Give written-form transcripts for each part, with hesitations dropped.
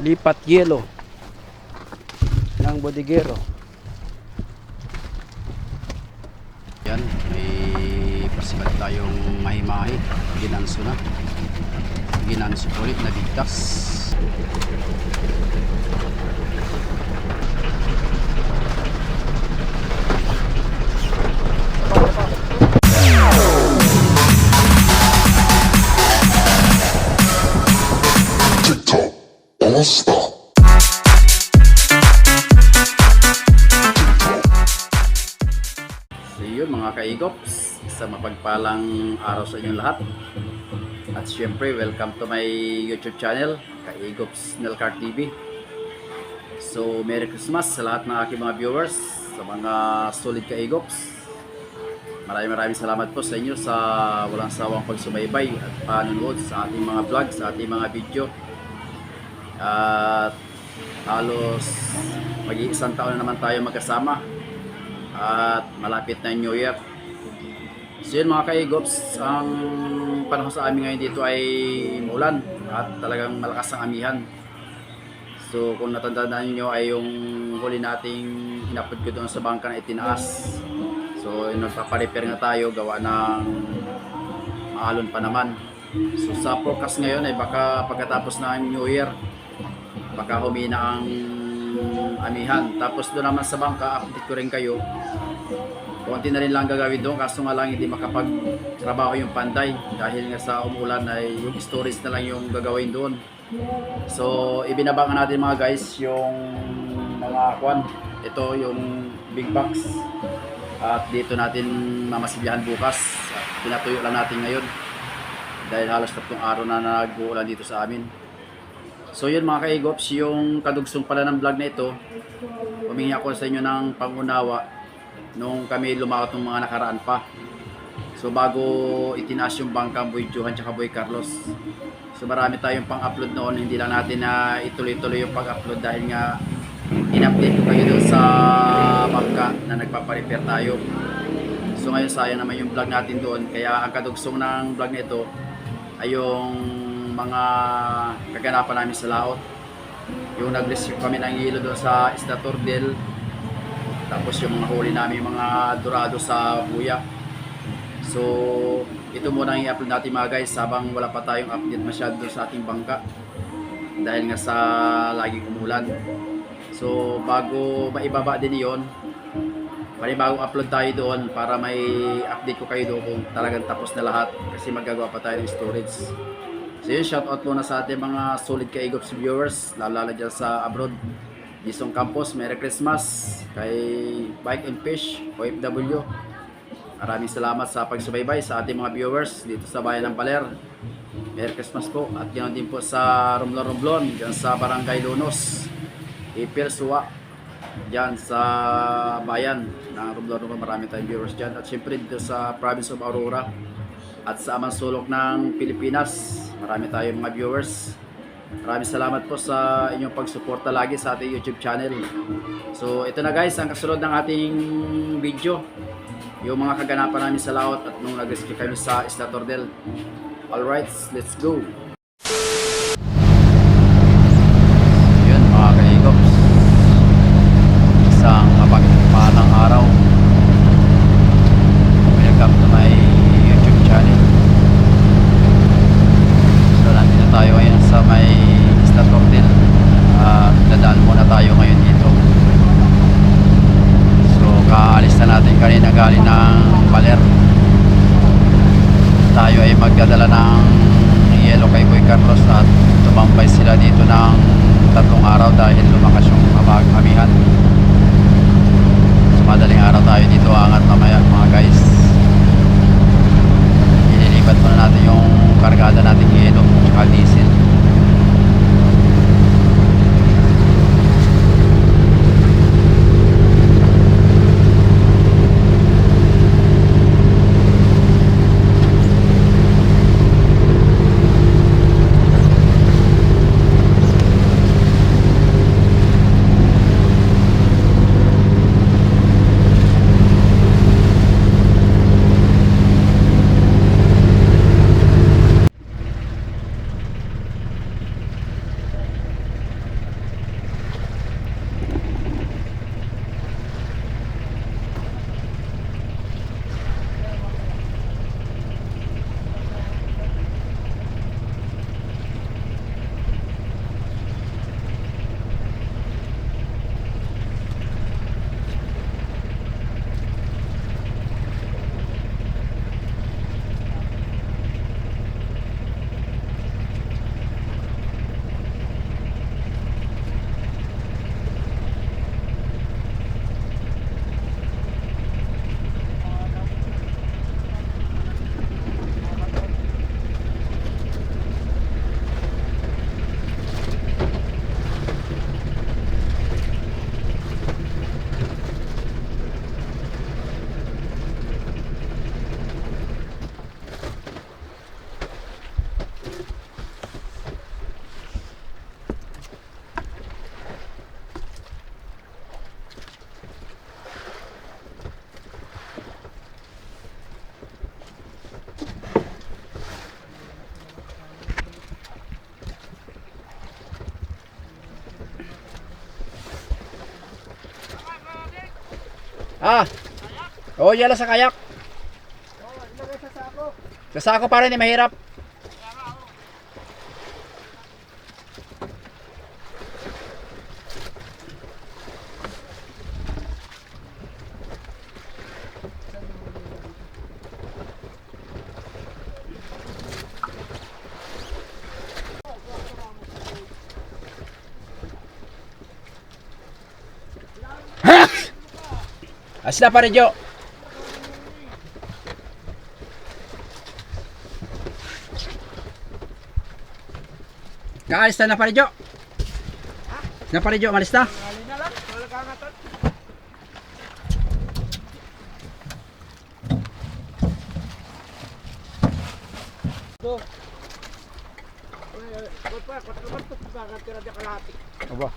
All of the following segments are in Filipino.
lipat yelo ng bodigero. Yan, may pasikat tayong mahimahi. Ginanso na. Ginanso ulit na bigtas. TikTok All-Star. So yun mga kaigops, isang mapagpalang araw sa inyong lahat. At syempre, welcome to my YouTube channel, Kaigops Nelcar TV. So, Merry Christmas sa lahat ng aking mga viewers, sa mga solid kaigops. Maraming salamat po sa inyo sa walang sawang pagsubaybay at panonood sa ating mga vlog, sa ating mga video. At halos mag-iisang taon na naman tayo magkasama at malapit na New Year. So yun mga kaigops, ang panahon sa amin ngayon dito ay maulan at talagang malakas ang amihan. So kung natandaan niyo ay yung huli nating in-upload ko doon sa bangka na itinaas. So nagpaparepair nga tayo, gawa ng maalon pa naman. So sa forecast ngayon ay baka pagkatapos ng New Year baka humina ang amihan. Tapos doon naman sa bangka, update ko rin kayo. Konti na rin lang gagawin doon, kaso nga lang hindi makapagtrabaho yung panday dahil nga sa umulan ay yung storage na lang yung gagawin doon. So ibinabangan natin mga guys yung mga kwan. Ito yung big box at dito natin mamasilyahan bukas at pinatuyo lang natin ngayon dahil halos 3 araw na nag-uulan dito sa amin. So yun mga kaigops, yung kadugsong pala ng vlog na ito, humingi ako sa inyo ng pangunawa nung kami lumaot ng mga nakaraan pa. So bago itinaas yung bangka Boy Johan at Boy Carlos, so marami tayong pang-upload noon, hindi lang natin na ituloy-tuloy yung pag-upload dahil nga in-update ko kayo doon sa bangka na nagpaparepair tayo. So ngayon sayang naman yung vlog natin doon, kaya ang kadugsong ng vlog na ito ay yung mga kaganapan namin sa laot. Yung nag-receive kami ng hilo doon sa Isla Tordel, tapos yung mga huli namin mga dorado sa buya. So ito muna ang i-upload natin mga guys habang wala pa tayong update masyado sa ating bangka dahil nga sa laging umulan. So bago maibaba din yon, bagong upload tayo doon para may update ko kayo doon kung talagang tapos na lahat, kasi magagawa pa tayo ng storage. So yun, shoutout muna sa ating mga solid kaigops viewers, lalo dyan sa abroad. Disong Campos, Merry Christmas. Kay Bike and Fish, OFW, maraming salamat sa pagsubaybay sa ating mga viewers dito sa bayan ng Paler. Merry Christmas po. At ganoon din po sa Romblon dyan sa Barangay Lunos, Ipilsuwa, dyan sa bayan ng Romblon. Marami tayong viewers dyan. At syempre dito sa province of Aurora at sa Amang Sulok ng Pilipinas, marami tayong mga viewers. Maraming salamat po sa inyong pagsuporta lagi sa ating YouTube channel. So ito na guys, ang kasunod ng ating video, yung mga kaganapan namin sa laot at nung nag-rescue kami sa Isla Tordel. Alright, let's go! Yun mga kaigops, isang mapagpalang araw. Welcome to my YouTube channel. So nandito tayo ngayon sa may Isla Tordel. Dadaan muna tayo ngayon dito. So kaalis na natin kanina galing ng Baler. Tayo ay magdadala ng yelo kay Boy Carlos at tumambay sila dito ng 3 araw dahil lumakas yung amihan. So madaling araw tayo dito angat mamaya mga guys. Ililipat muna natin yung kargada nating yelo at diesel. Ah. Oo, yala sa kayak. Sa sako para hindi mahirap. Asla pa rin, Jo. Kaalis na pa rin, Jo. Na pa rin, Jo. Malis na. Aba.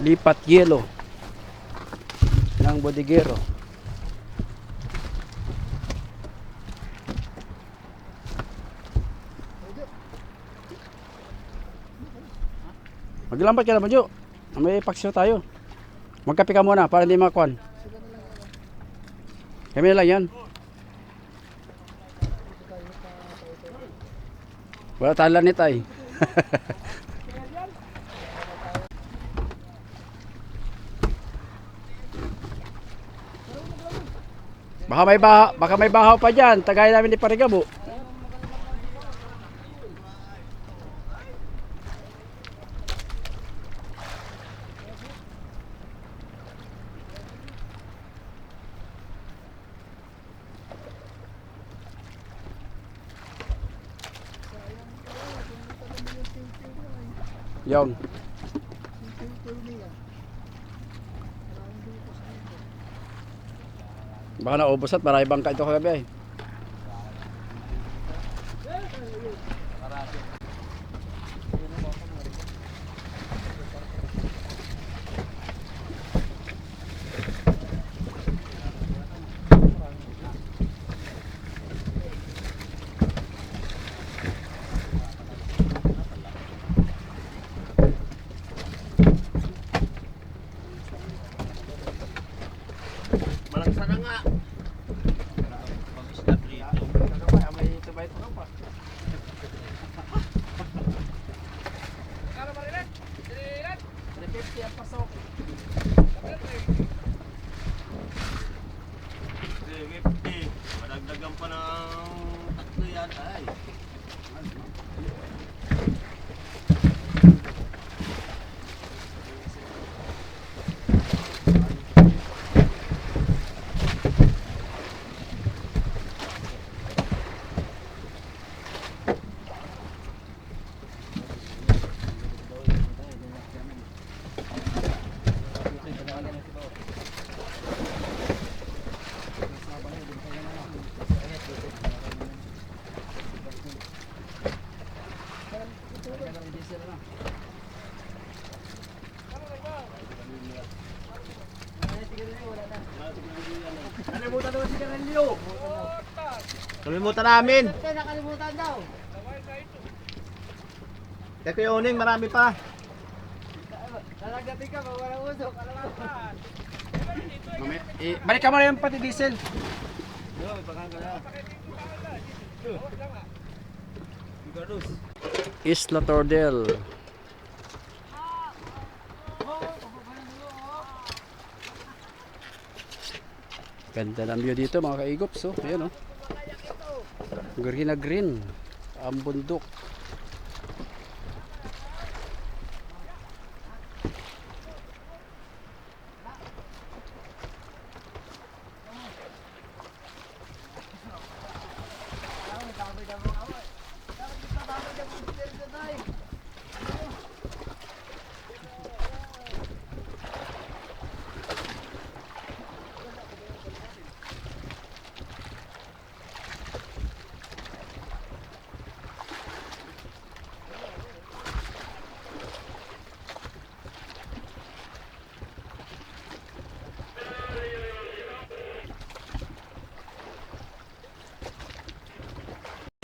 Lipat yelo ng bodigero. Maglambat ka naman, Jo. May paksyo tayo. Magkape ka muna para hindi makuan. Kami na lang yan. Wala tala ni tay. Baka may bahaw pa diyan. Tagay namin ni Parigabo. Yon. Baka naubos at marami bangka ito kagabi eh. Malagsa na nga. Madagdagan pa ng tatlo yata ay. Kalimutan daw si Carelio. Kalimutan namin. Nakalimutan daw. Kaya Kuya Uning, marami pa. Lalagatin ka, walang usok. Balik ka muna yung pati diesel. Isla Tordel. Ganda ng view dito mga kaigops. Oh. Ayan, oh. Green na green ang bundok.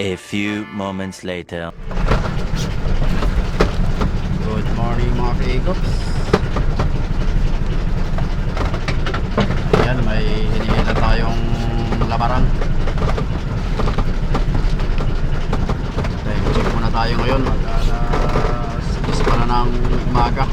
A few moments later. Good morning mga ka-Eagles. Ayan, may hinihila tayong labaran. Time check muna tayo ngayon. Mag-alas 10 pa na ng umaga.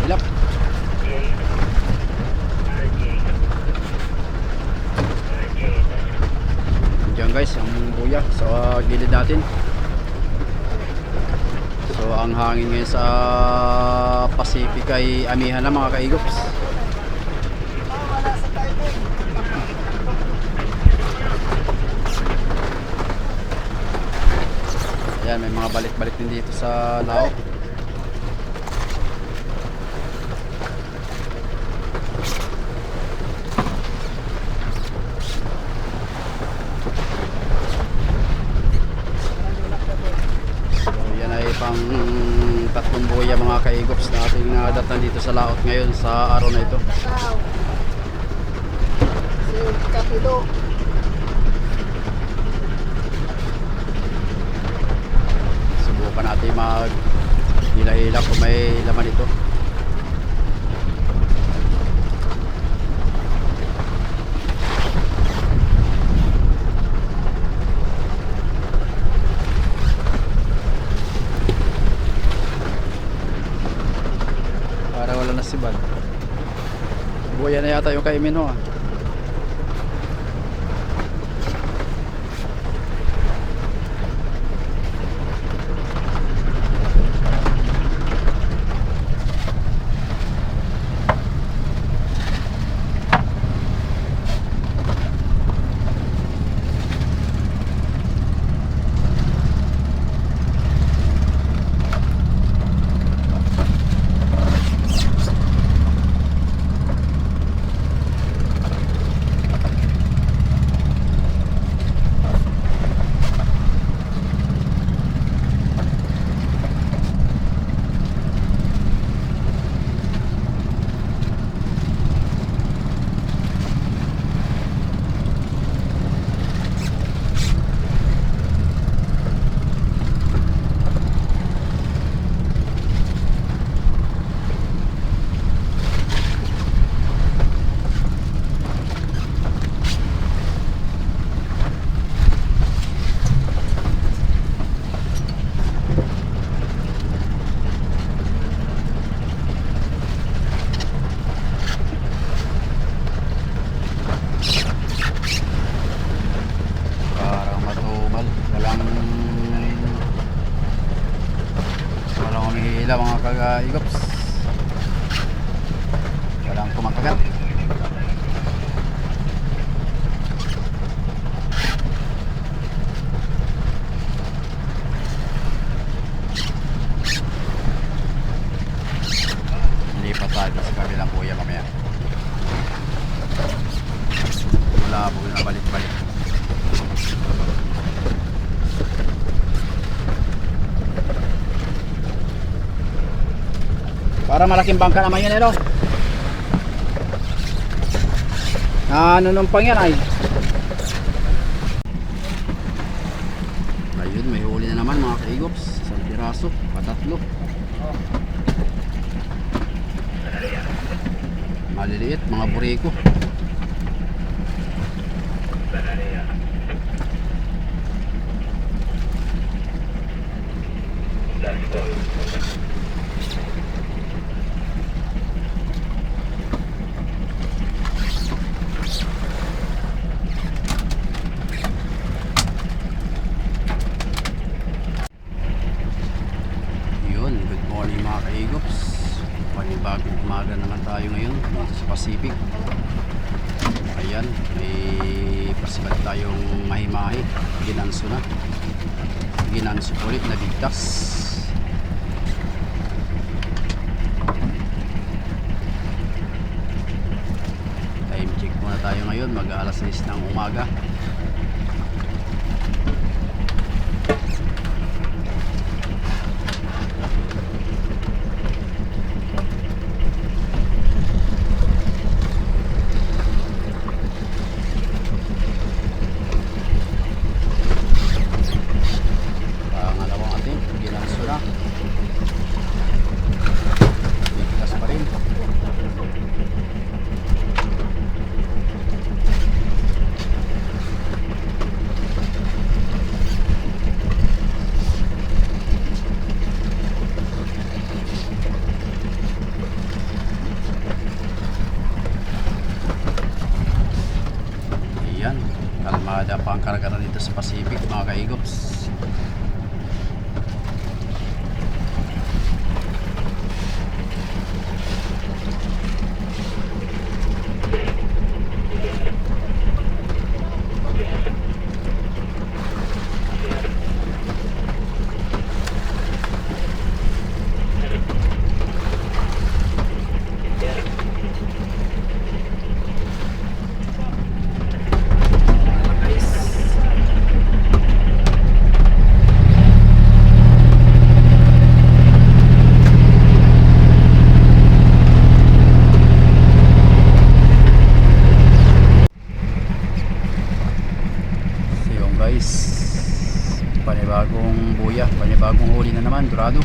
Hilap. Diyan guys, ang buya sa gilid natin. So ang hangin ngayon sa Pacific ay amihan na mga ka-Eagles. Wala sa timing. Ayan, may mga balik-balik din dito sa laot. Pang tatlong buya mga ka-Eagles na ating datan dito sa laot ngayon sa araw na ito. Tandaw. Si Kapilo. Subukan natin mag hila-hila kung may laman ito. Para wala na sibad. Buya na yata yung kay Minho ah. Mga ka-Eagles, walang kumakagat. Lipat tayo sa kabilang buya mamaya. Labo na balik-balik. Para malaking bangka naman yun, no? Nanunumpang yan ay. Ayun, may huli na naman mga ka-Eagles. Isang piraso, patatlo. Maliliit, mga bureko. Panibagong umaga naman tayo ngayon dito sa Pacific. Ayan, may pasibat tayong mahimahi. Ginanso na. Ginanso ulit na bigtas. ngayon, mag alas 6 ng umaga. Pangalawang ating ginanso na. Biglas pa rin. Ayan, kalmada pa ang karagatan dito sa Pacific mga kaigops. Guys, panibagong buya, panibagong huli na naman, dorado.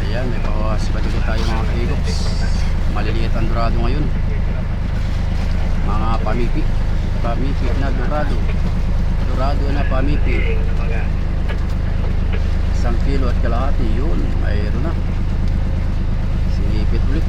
Ayan, may pawas pa dito tayo mga kaigops. Maliliit ang dorado ngayon. Mga pamipi. Pamipi na dorado. Dorado na pamipi. 1 kilo at kalahati. Yun, mayroon na. Singipit ulit.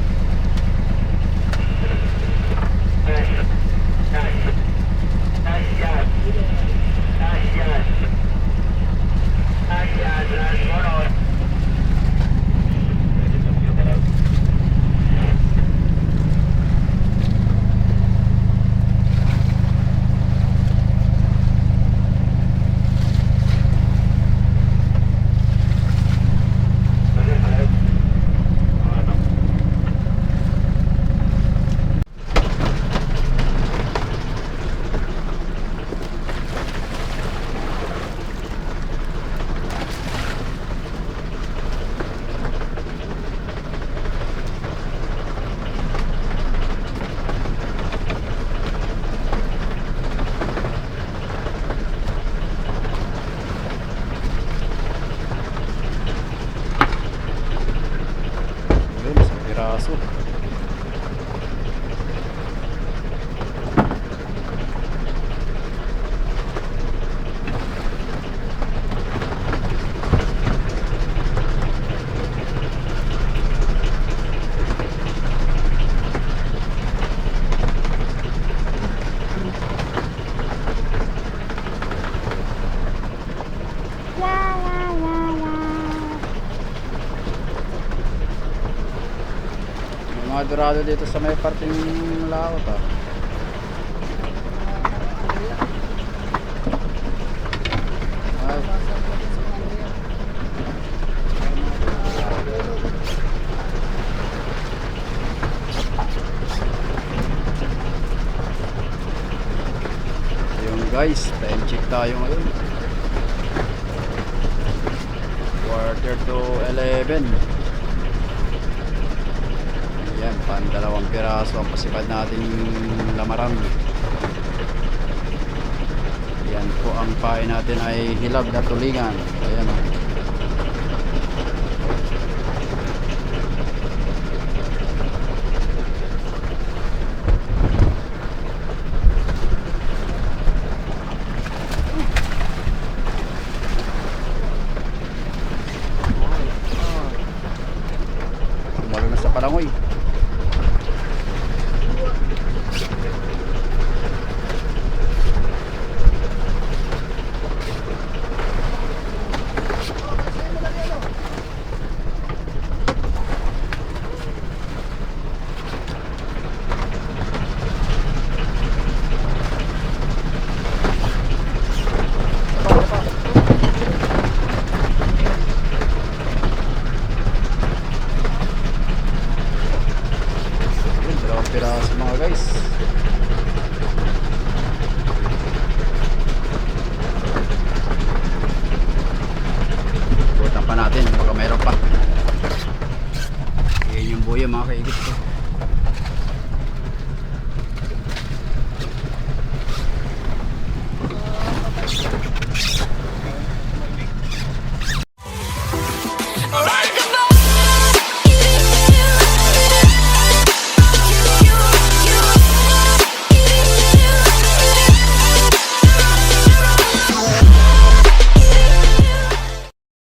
Piraso. Mga dorado dito sa may parting laot ah. guys, time check tayo ngayon. Quarter to 11. Ayan, pan-2 piraso ang pasipad nating lamaran. Ayan po, ang pain natin ay hilab na tulingan. Ayan o. Tumalo na sa palangoy. Yun, 2 piraso mga guys. Butan pa natin, baka mayroon pa. Yan yung buya mga kaigit.